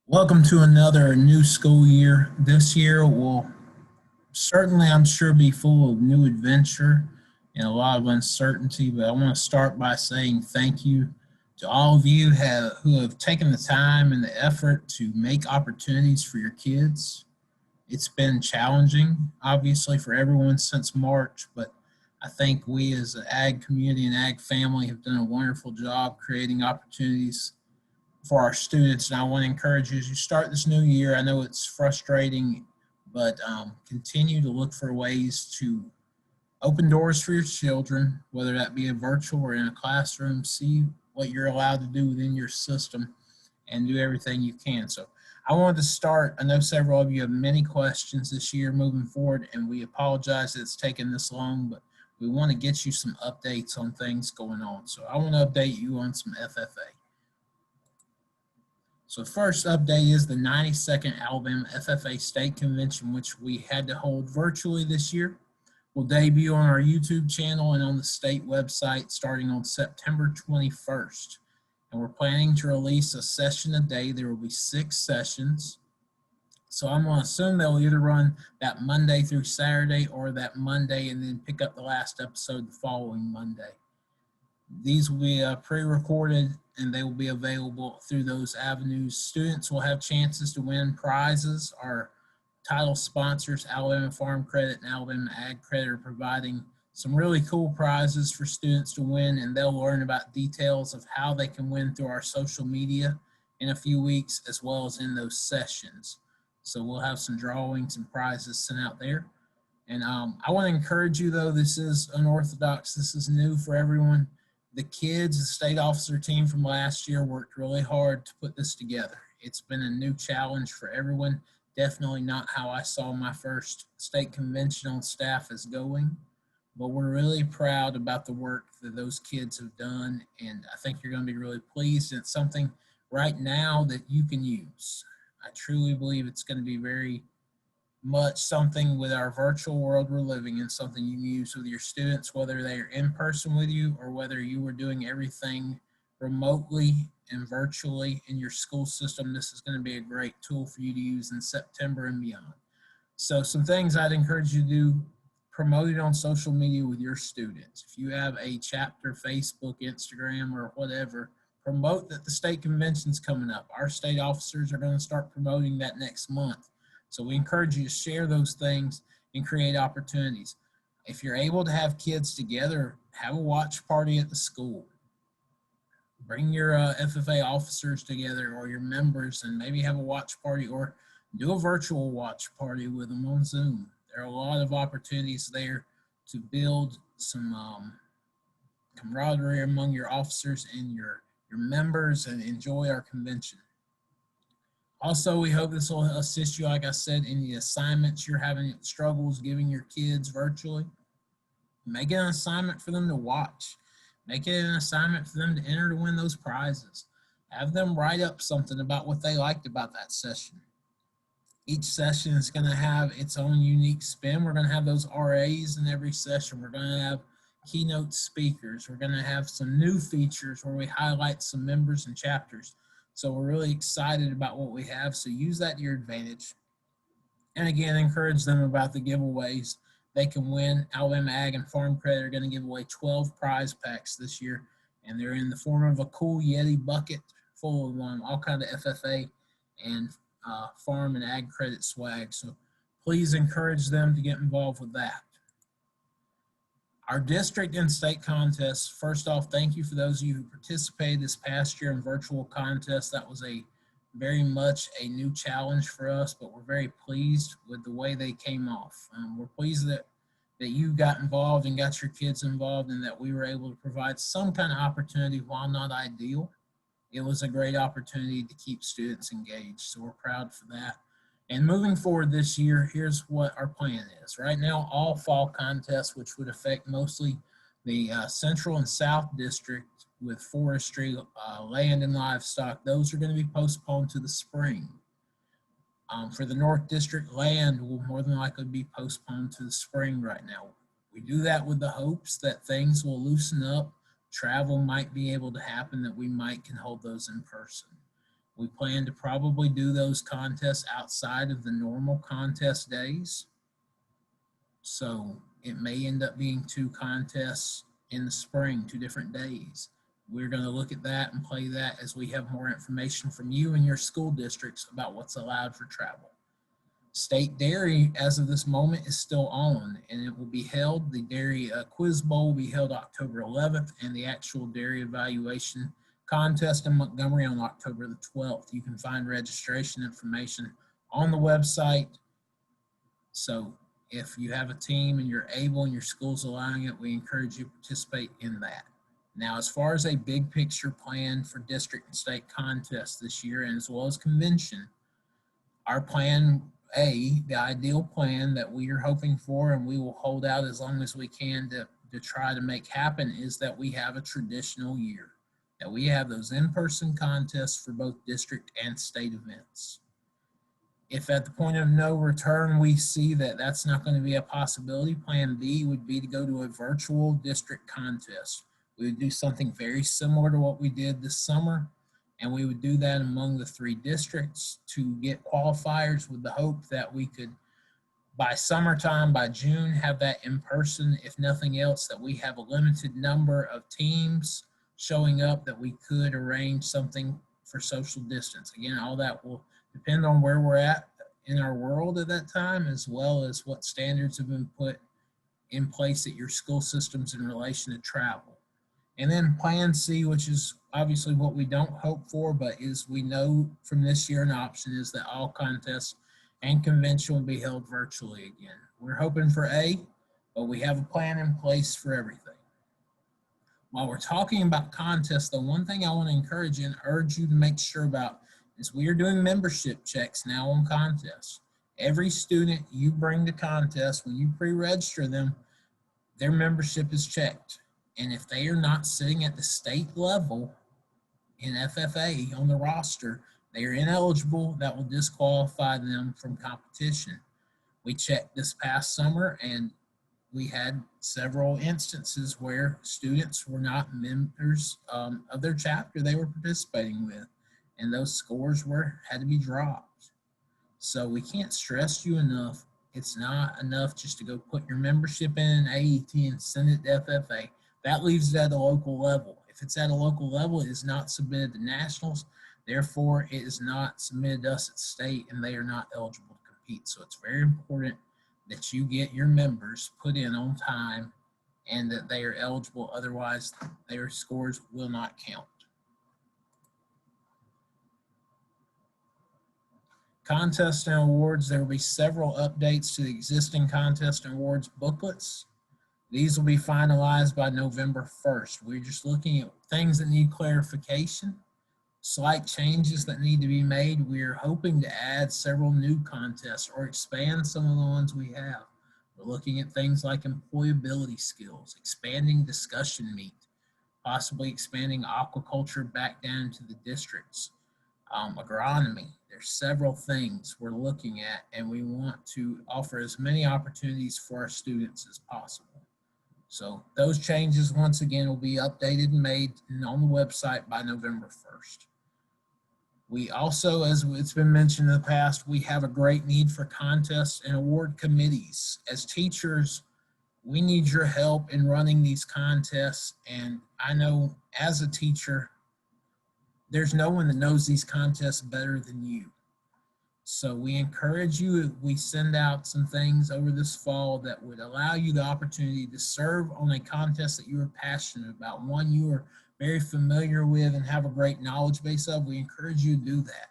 Welcome to another new school year. This year will certainly, I'm sure, be full of new adventure and a lot of uncertainty. But I want to start by saying thank you to all of you who have taken the time and the effort to make opportunities for your kids. It's been challenging, obviously, for everyone since March, but I think we as an ag community and ag family have done a wonderful job creating opportunities for our students. And I want to encourage you as you start this new year. I know it's frustrating, but continue to look for ways to open doors for your children, whether that be a virtual or in a classroom. See what you're allowed to do within your system and do everything you can. So I wanted to start. I know several of you have many questions this year moving forward, and we apologize that it's taken this long, but we want to get you some updates on things going on. So I want to update you on some FFA. So first update is the 92nd Alabama FFA State Convention, which we had to hold virtually this year. Will debut on our YouTube channel and on the state website starting on September 21st. And we're planning to release a session a day. There will be 6 sessions. So I'm going to assume they'll either run that Monday through Saturday or that Monday and then pick up the last episode the following Monday. These will be pre-recorded and they will be available through those avenues. Students will have chances to win prizes. Our title sponsors, Alabama Farm Credit and Alabama Ag Credit, are providing some really cool prizes for students to win, and they'll learn about details of how they can win through our social media in a few weeks, as well as in those sessions. So we'll have some drawings and prizes sent out there. And I want to encourage you, though, this is unorthodox. This is new for everyone. The kids, the state officer team from last year worked really hard to put this together. It's been a new challenge for everyone. Definitely not how I saw my first state convention on staff as going, but we're really proud about the work that those kids have done, and I think you're going to be really pleased. And it's something right now that you can use. I truly believe it's going to be very much something with our virtual world we're living in, something you can use with your students, whether they are in person with you or whether you were doing everything remotely and virtually in your school system. This is going to be a great tool for you to use in September and beyond. So some things I'd encourage you to do: promote it on social media with your students. If you have a chapter, Facebook, Instagram, or whatever, promote that the state convention's coming up. Our state officers are going to start promoting that next month. So we encourage you to share those things and create opportunities. If you're able to have kids together, have a watch party at the school. Bring your FFA officers together or your members and maybe have a watch party or do a virtual watch party with them on Zoom. There are a lot of opportunities there to build some camaraderie among your officers and your members and enjoy our convention. Also, we hope this will assist you, like I said, in the assignments you're having struggles giving your kids virtually. Make it an assignment for them to watch. Make it an assignment for them to enter to win those prizes. Have them write up something about what they liked about that session. Each session is going to have its own unique spin. We're going to have those RAs in every session. We're going to have keynote speakers. We're going to have some new features where we highlight some members and chapters. So we're really excited about what we have. So use that to your advantage. And again, encourage them about the giveaways. They can win. Alabama Ag and Farm Credit are going to give away 12 prize packs this year. And they're in the form of a cool Yeti bucket full of all kind of FFA and farm and ag credit swag. So please encourage them to get involved with that. Our district and state contests, first off, thank you for those of you who participated this past year in virtual contests. That was very much a new challenge for us, but we're very pleased with the way they came off. We're pleased that you got involved and got your kids involved and that we were able to provide some kind of opportunity. While not ideal, it was a great opportunity to keep students engaged. So we're proud for that. And moving forward this year, here's what our plan is. Right now, all fall contests, which would affect mostly the Central and South District with forestry, land, and livestock, those are going to be postponed to the spring. For the North District, land will more than likely be postponed to the spring right now. We do that with the hopes that things will loosen up, travel might be able to happen, that we might can hold those in person. We plan to probably do those contests outside of the normal contest days. So it may end up being 2 contests in the spring, 2 different days. We're going to look at that and play that as we have more information from you and your school districts about what's allowed for travel. State Dairy, as of this moment, is still on, and it will be held. The Dairy Quiz Bowl will be held October 11th, and the actual dairy evaluation contest in Montgomery on October the 12th. You can find registration information on the website. So if you have a team and you're able and your school's allowing it, we encourage you to participate in that. Now, as far as a big picture plan for district and state contests this year, and as well as convention, our plan A, the ideal plan that we are hoping for, and we will hold out as long as we can to try to make happen, is that we have a traditional year, that we have those in-person contests for both district and state events. If at the point of no return we see that that's not going to be a possibility, plan B would be to go to a virtual district contest. We would do something very similar to what we did this summer, and we would do that among the 3 districts to get qualifiers, with the hope that we could, by summertime, by June, have that in person. If nothing else, that we have a limited number of teams showing up, that we could arrange something for social distance. Again, all that will depend on where we're at in our world at that time, as well as what standards have been put in place at your school systems in relation to travel. And then plan C, which is obviously what we don't hope for, but is we know from this year an option, is that all contests and convention will be held virtually again. We're hoping for A, but we have a plan in place for everything. While we're talking about contests, the one thing I want to encourage you and urge you to make sure about is we are doing membership checks now on contests. Every student you bring to contest, when you pre-register them, their membership is checked. And if they are not sitting at the state level in FFA on the roster, they are ineligible. That will disqualify them from competition. We checked this past summer, and we had several instances where students were not members of their chapter they were participating with, and those scores had to be dropped. So we can't stress you enough. It's not enough just to go put your membership in an AET and send it to FFA. That leaves it at a local level. If it's at a local level, it is not submitted to nationals. Therefore, it is not submitted to us at state, and they are not eligible to compete. So it's very important that you get your members put in on time and that they are eligible. Otherwise, their scores will not count. Contests and awards, there will be several updates to the existing contest and awards booklets. These will be finalized by November 1st. We're just looking at things that need clarification, slight changes that need to be made. We're hoping to add several new contests or expand some of the ones we have. We're looking at things like employability skills, expanding discussion meet, possibly expanding aquaculture back down to the districts, agronomy. There's several things we're looking at, and we want to offer as many opportunities for our students as possible. So those changes, once again, will be updated and made on the website by November 1st. We also, as it's been mentioned in the past, we have a great need for contests and award committees. As teachers, we need your help in running these contests. And I know as a teacher, there's no one that knows these contests better than you. So we encourage you, we send out some things over this fall that would allow you the opportunity to serve on a contest that you are passionate about, one you are very familiar with and have a great knowledge base of. We encourage you to do that,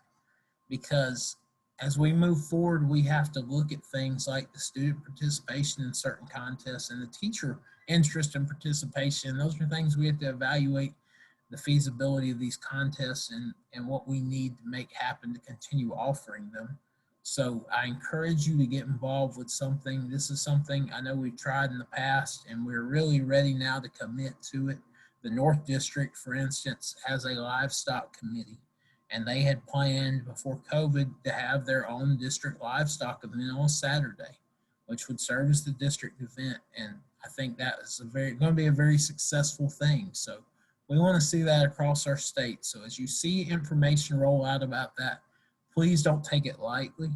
because as we move forward, we have to look at things like the student participation in certain contests and the teacher interest and participation. Those are things we have to evaluate the feasibility of these contests and what we need to make happen to continue offering them. So I encourage you to get involved with something. This is something I know we've tried in the past, and we're really ready now to commit to it. The North District, for instance, has a livestock committee, and they had planned before COVID to have their own district livestock event on Saturday, which would serve as the district event. And I think that is going to be a very successful thing. So We want to see that across our state. So as you see information roll out about that, please don't take it lightly.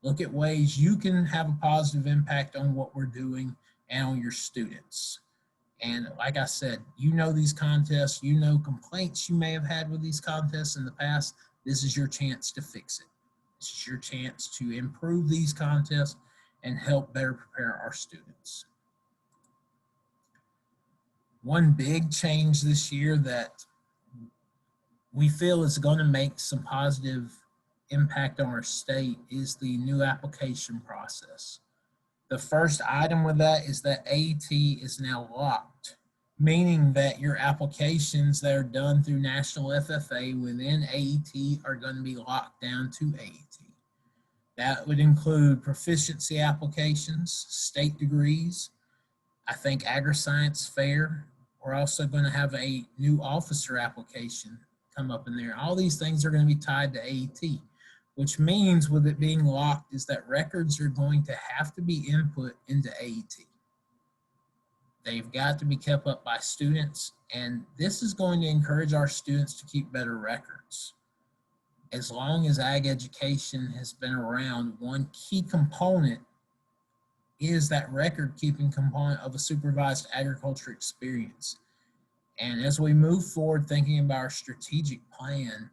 Look at ways you can have a positive impact on what we're doing and on your students. And like I said, you know these contests, you know complaints you may have had with these contests in the past. This is your chance to fix it. This is your chance to improve these contests and help better prepare our students. One big change this year that we feel is going to make some positive impact on our state is the new application process. The first item with that is that AET is now locked, meaning that your applications that are done through National FFA within AET are going to be locked down to AET. That would include proficiency applications, state degrees. I think agri-science fair. We're also going to have a new officer application come up in there. All these things are going to be tied to AET, which means with it being locked is that records are going to have to be input into AET. They've got to be kept up by students, and this is going to encourage our students to keep better records. As long as ag education has been around, one key component is that record keeping component of a supervised agriculture experience. And as we move forward thinking about our strategic plan,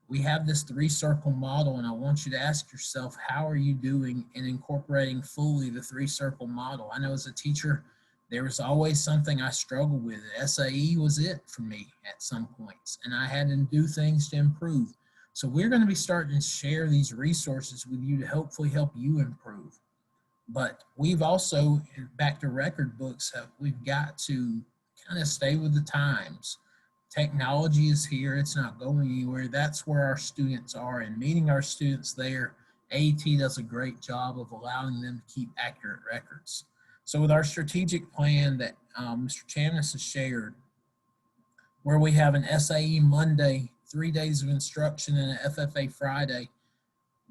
we have this three-circle model, and I want you to ask yourself, how are you doing in incorporating fully the three-circle model? I know as a teacher, there was always something I struggled with. SAE was it for me at some points, and I had to do things to improve. So we're going to be starting to share these resources with you to hopefully help you improve. But we've also, back to record books, we've got to kind of stay with the times. Technology is here, it's not going anywhere. That's where our students are, and meeting our students there, AET does a great job of allowing them to keep accurate records. So with our strategic plan that Mr. Chamness has shared, where we have an SAE Monday, 3 days of instruction, and an FFA Friday,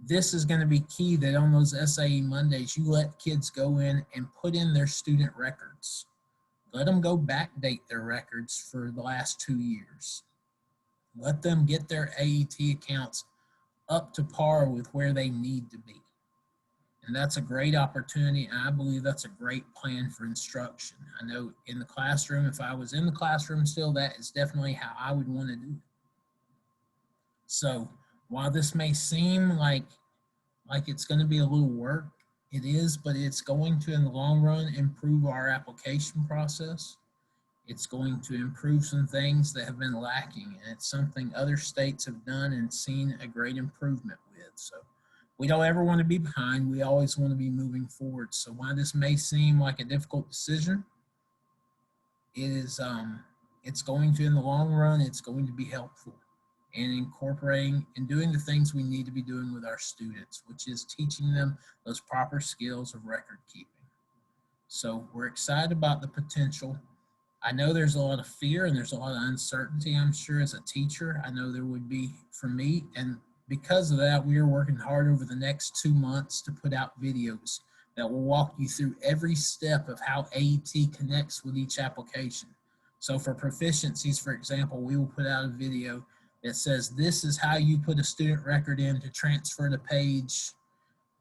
this is going to be key that on those SAE Mondays, you let kids go in and put in their student records. Let them go backdate their records for the last 2 years. Let them get their AET accounts up to par with where they need to be. And that's a great opportunity, and I believe that's a great plan for instruction. I know in the classroom, if I was in the classroom still, that is definitely how I would want to do it. So while this may seem like it's going to be a little work, it is, but it's going to, in the long run, improve our application process. It's going to improve some things that have been lacking, and it's something other states have done and seen a great improvement with. So we don't ever want to be behind. We always want to be moving forward. So while this may seem like a difficult decision, it is, it's going to, in the long run, it's going to be helpful in incorporating and doing the things we need to be doing with our students, which is teaching them those proper skills of record keeping. So we're excited about the potential. I know there's a lot of fear and there's a lot of uncertainty, I'm sure, as a teacher. I know there would be for me, and because of that, we are working hard over the next 2 months to put out videos that will walk you through every step of how AET connects with each application. So for proficiencies, for example, we will put out a video that says this is how you put a student record in to transfer to page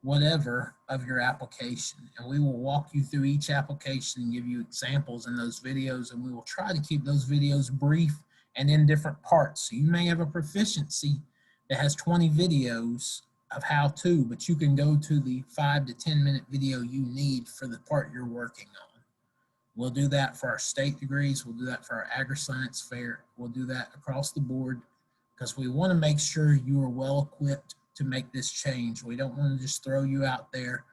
whatever of your application. And we will walk you through each application and give you examples in those videos, and we will try to keep those videos brief and in different parts. So you may have a proficiency that has 20 videos of how to, but you can go to the 5 to 10 minute video you need for the part you're working on. We'll do that for our state degrees. We'll do that for our agri-science fair. We'll do that across the board because we want to make sure you are well equipped to make this change. We don't want to just throw you out there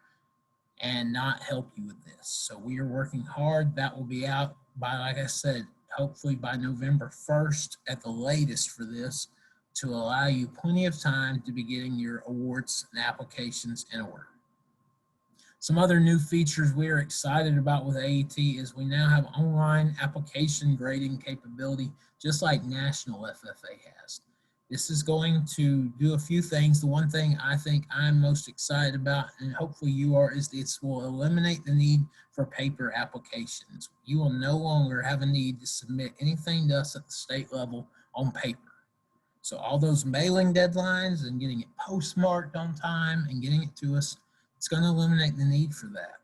and not help you with this. So we are working hard. That will be out by, like I said, hopefully by November 1st at the latest for this, to allow you plenty of time to be getting your awards and applications in order. Some other new features we are excited about with AET is we now have online application grading capability, just like National FFA has. This is going to do a few things. The one thing I think I'm most excited about, and hopefully you are, is this will eliminate the need for paper applications. You will no longer have a need to submit anything to us at the state level on paper. So all those mailing deadlines and getting it postmarked on time and getting it to us, it's going to eliminate the need for that.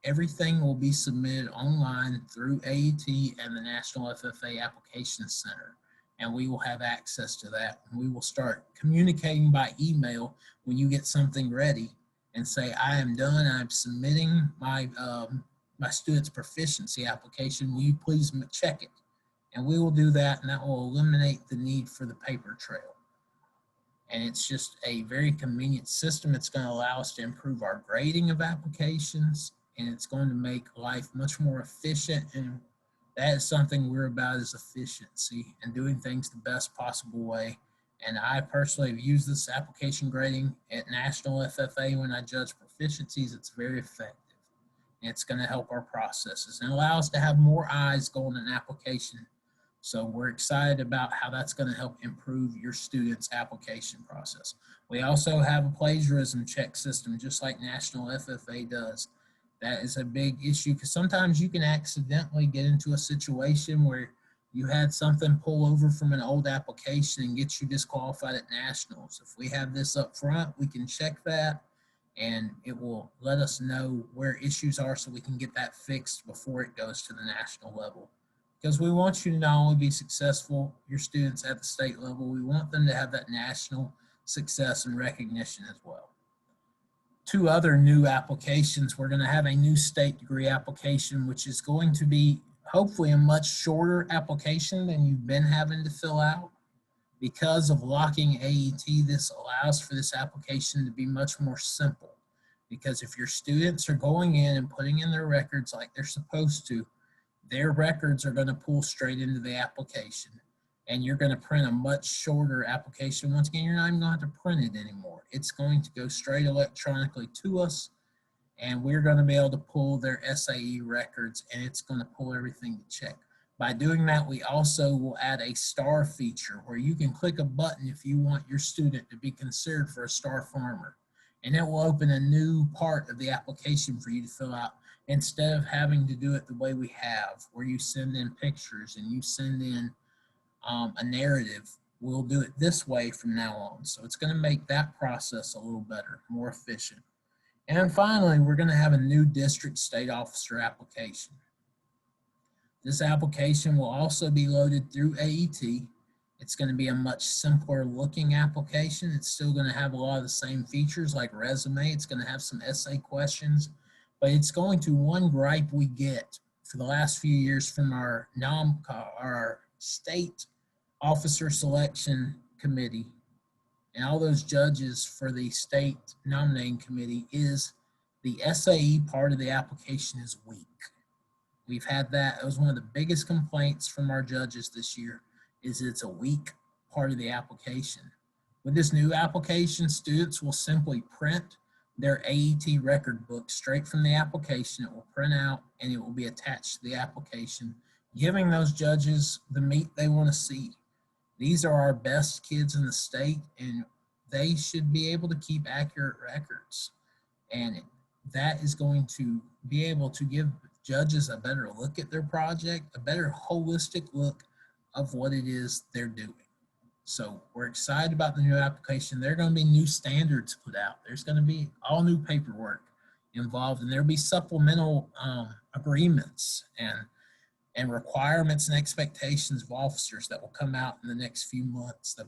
Everything will be submitted online through AET and the National FFA Application Center, and we will have access to that. We will start communicating by email when you get something ready and say, I am done, I'm submitting my, my student's proficiency application. Will you please check it? And we will do that, and that will eliminate the need for the paper trail. And it's just a very convenient system. It's going to allow us to improve our grading of applications, and it's going to make life much more efficient. And that is something we're about, is efficiency and doing things the best possible way. And I personally have used this application grading at National FFA when I judge proficiencies. It's very effective. And it's going to help our processes and allow us to have more eyes go on an application. So we're excited about how that's going to help improve your students' application process. We also have a plagiarism check system, just like National FFA does. That is a big issue because sometimes you can accidentally get into a situation where you had something pull over from an old application and get you disqualified at nationals. If we have this up front, we can check that, and it will let us know where issues are so we can get that fixed before it goes to the national level. Because we want you to not only be successful, your students at the state level, we want them to have that national success and recognition as well. Two other new applications. We're going to have a new state degree application, which is going to be hopefully a much shorter application than you've been having to fill out. Because of locking AET, this allows for this application to be much more simple. Because if your students are going in and putting in their records like they're supposed to, their records are going to pull straight into the application, and you're going to print a much shorter application. Once again, you're not even going to have to print it anymore. It's going to go straight electronically to us, and we're going to be able to pull their SAE records, and it's going to pull everything to check. By doing that, we also will add a star feature where you can click a button if you want your student to be considered for a star farmer, and it will open a new part of the application for you to fill out, instead of having to do it the way we have, where you send in pictures and you send in a narrative. We'll do it this way from now on. So it's going to make that process a little better, more efficient. And finally, we're going to have a new district state officer application. This application will also be loaded through AET. It's going to be a much simpler looking application. It's still going to have a lot of the same features like resume. It's going to have some essay questions. But it's going to, one gripe we get for the last few years from our state officer selection committee and all those judges for the state nominating committee is the SAE part of the application is weak. We've had that. It was one of the biggest complaints from our judges this year, is it's a weak part of the application. With this new application, students will simply print their AET record book straight from the application. It will print out and it will be attached to the application, giving those judges the meat they want to see. These are our best kids in the state, and they should be able to keep accurate records. And that is going to be able to give judges a better look at their project, a better holistic look of what it is they're doing. So we're excited about the new application. There are going to be new standards put out. There's going to be all new paperwork involved, and there'll be supplemental agreements and requirements and expectations of officers that will come out in the next few months that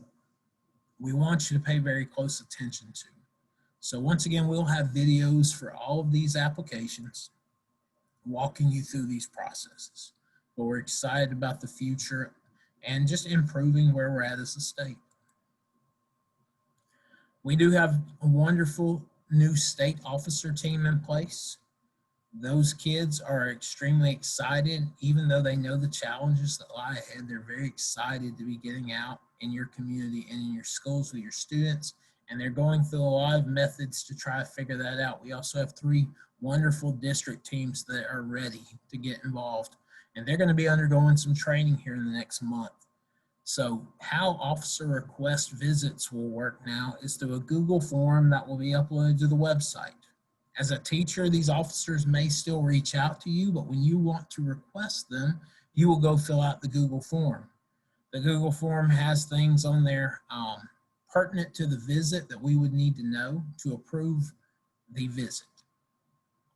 we want you to pay very close attention to. So once again, we'll have videos for all of these applications walking you through these processes. But we're excited about the future and just improving where we're at as a state. We do have a wonderful new state officer team in place. Those kids are extremely excited, even though they know the challenges that lie ahead. They're very excited to be getting out in your community and in your schools with your students, and they're going through a lot of methods to try to figure that out. We also have 3 wonderful district teams that are ready to get involved, and they're going to be undergoing some training here in the next month. So how officer request visits will work now is through a Google form that will be uploaded to the website. As a teacher, these officers may still reach out to you, but when you want to request them, you will go fill out the Google form. The Google form has things on there pertinent to the visit that we would need to know to approve the visit.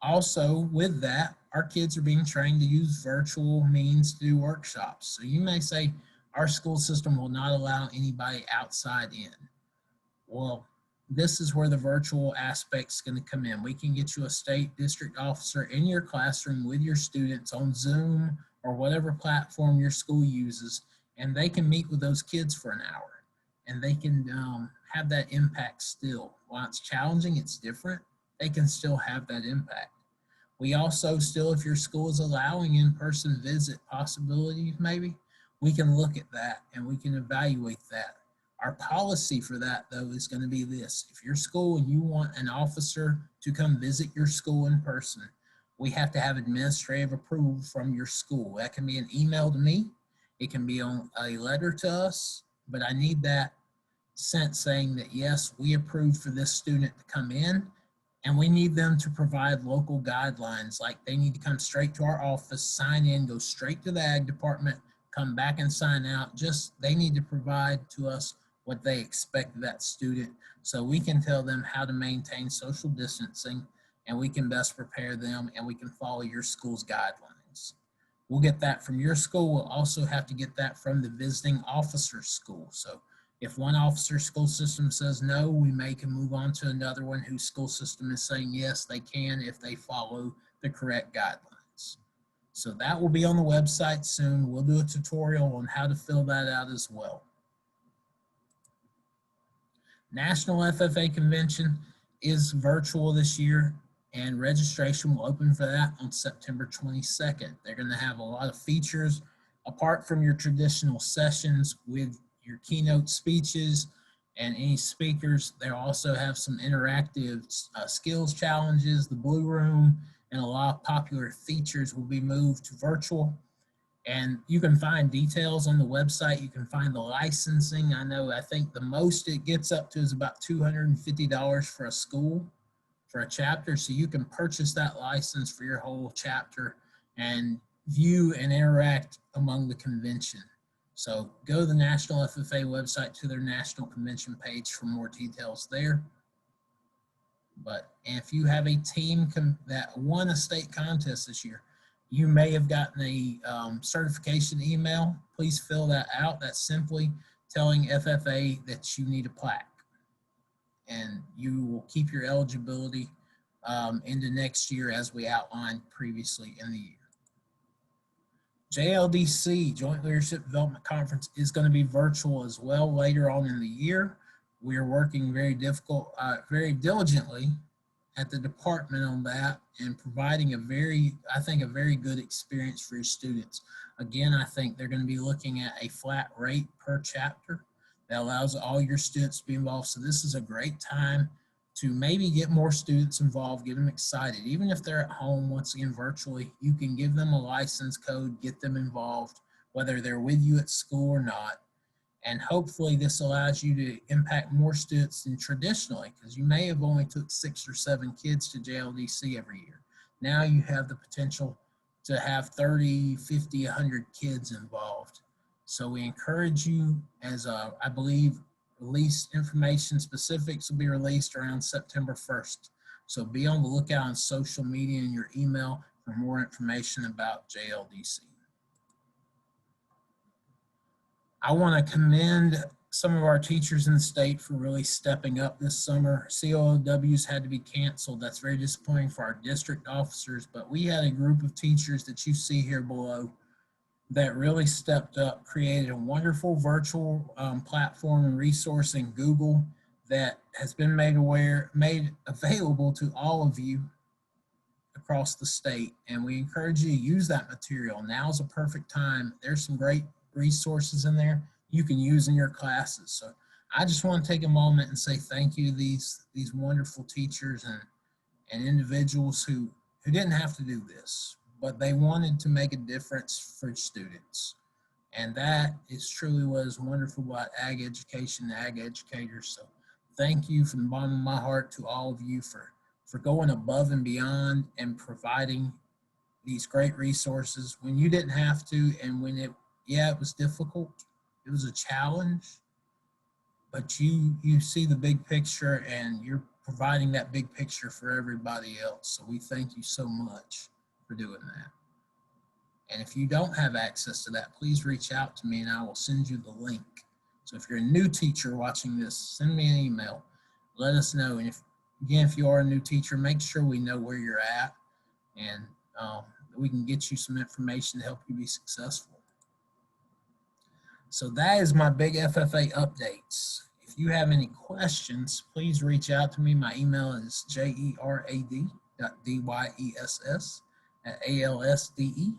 Also, with that, our kids are being trained to use virtual means to do workshops. So you may say, our school system will not allow anybody outside in. Well, this is where the virtual aspect is going to come in. We can get you a state district officer in your classroom with your students on Zoom or whatever platform your school uses, and they can meet with those kids for an hour, and they can have that impact still. While it's challenging, it's different. They can still have that impact. We also still, if your school is allowing in-person visit possibilities, maybe, we can look at that and we can evaluate that. Our policy for that, though, is going to be this. If your school and you want an officer to come visit your school in person, we have to have administrative approval from your school. That can be an email to me. It can be on a letter to us, but I need that sent saying that, yes, we approve for this student to come in, and we need them to provide local guidelines, like they need to come straight to our office, sign in, go straight to the ag department, come back and sign out. Just, they need to provide to us what they expect of that student so we can tell them how to maintain social distancing, and we can best prepare them, and we can follow your school's guidelines. We'll get that from your school. We'll also have to get that from the visiting officer's school. So if one officer's school system says no, we may can move on to another one whose school system is saying yes, they can if they follow the correct guidelines. So that will be on the website soon. We'll do a tutorial on how to fill that out as well. National FFA Convention is virtual this year, and registration will open for that on September 22nd. They're going to have a lot of features apart from your traditional sessions with your keynote speeches and any speakers. They'll also have some interactive skills challenges, the Blue Room, and a lot of popular features will be moved to virtual. And you can find details on the website. You can find the licensing. I think the most it gets up to is about $250 for a school, for a chapter. So you can purchase that license for your whole chapter and view and interact among the convention. So go to the National FFA website to their National Convention page for more details there. But if you have a team that won a state contest this year, you may have gotten a certification email. Please fill that out. That's simply telling FFA that you need a plaque. And you will keep your eligibility into next year as we outlined previously in the year. JLDC, Joint Leadership Development Conference, is going to be virtual as well later on in the year. We are working very diligently at the department on that and providing a very good experience for your students. Again, I think they're going to be looking at a flat rate per chapter that allows all your students to be involved. So this is a great time to maybe get more students involved, get them excited. Even if they're at home, once again, virtually, you can give them a license code, get them involved, whether they're with you at school or not. And hopefully this allows you to impact more students than traditionally, because you may have only took 6 or 7 kids to JLDC every year. Now you have the potential to have 30, 50, 100 kids involved. So we encourage you, as I believe released information specifics will be released around September 1st. So be on the lookout on social media and your email for more information about JLDC. I want to commend some of our teachers in the state for really stepping up this summer. COOWs had to be canceled. That's very disappointing for our district officers, but we had a group of teachers that you see here below that really stepped up, created a wonderful virtual platform and resource in Google that has been made available to all of you across the state. And we encourage you to use that material. Now's a perfect time. There's some great resources in there you can use in your classes. So I just want to take a moment and say thank you to these wonderful teachers and individuals who didn't have to do this, but they wanted to make a difference for students. And that is truly what is wonderful about ag education, ag educators. So thank you from the bottom of my heart to all of you for going above and beyond and providing these great resources when you didn't have to, and when it was difficult, it was a challenge, but you see the big picture and you're providing that big picture for everybody else. So we thank you so much for doing that. And if you don't have access to that, please reach out to me and I will send you the link. So if you're a new teacher watching this, send me an email, let us know. And if you are a new teacher, make sure we know where you're at, and we can get you some information to help you be successful. So that is my big FFA updates. If you have any questions, please reach out to me. My email is jerad.dYESS@alsde.edu.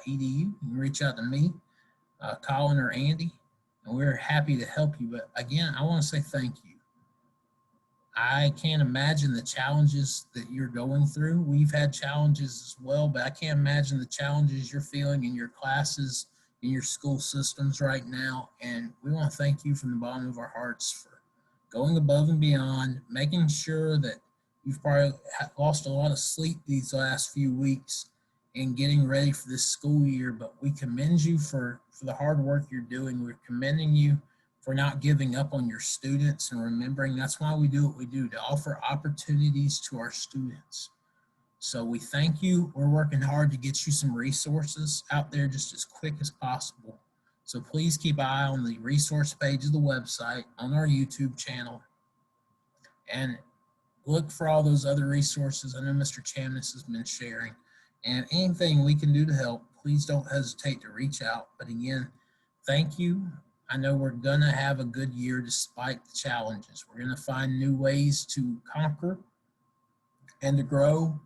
You can reach out to me, Colin or Andy, and we're happy to help you. But again, I want to say thank you. I can't imagine the challenges that you're going through. We've had challenges as well, but I can't imagine the challenges you're feeling in your classes, in your school systems right now. And we want to thank you from the bottom of our hearts for going above and beyond, making sure that you've probably lost a lot of sleep these last few weeks in getting ready for this school year. But we commend you for the hard work you're doing. We're commending you for not giving up on your students and remembering that's why we do what we do, to offer opportunities to our students. So we thank you. We're working hard to get you some resources out there just as quick as possible. So please keep an eye on the resource page of the website, on our YouTube channel, and look for all those other resources I know Mr. Chamness has been sharing. And anything we can do to help, please don't hesitate to reach out. But again, thank you. I know we're going to have a good year despite the challenges. We're going to find new ways to conquer and to grow,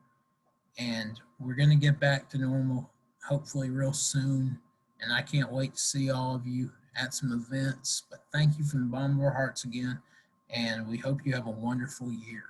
and we're going to get back to normal hopefully real soon. And I can't wait to see all of you at some events. But thank you from the bottom of our hearts again, and we hope you have a wonderful year.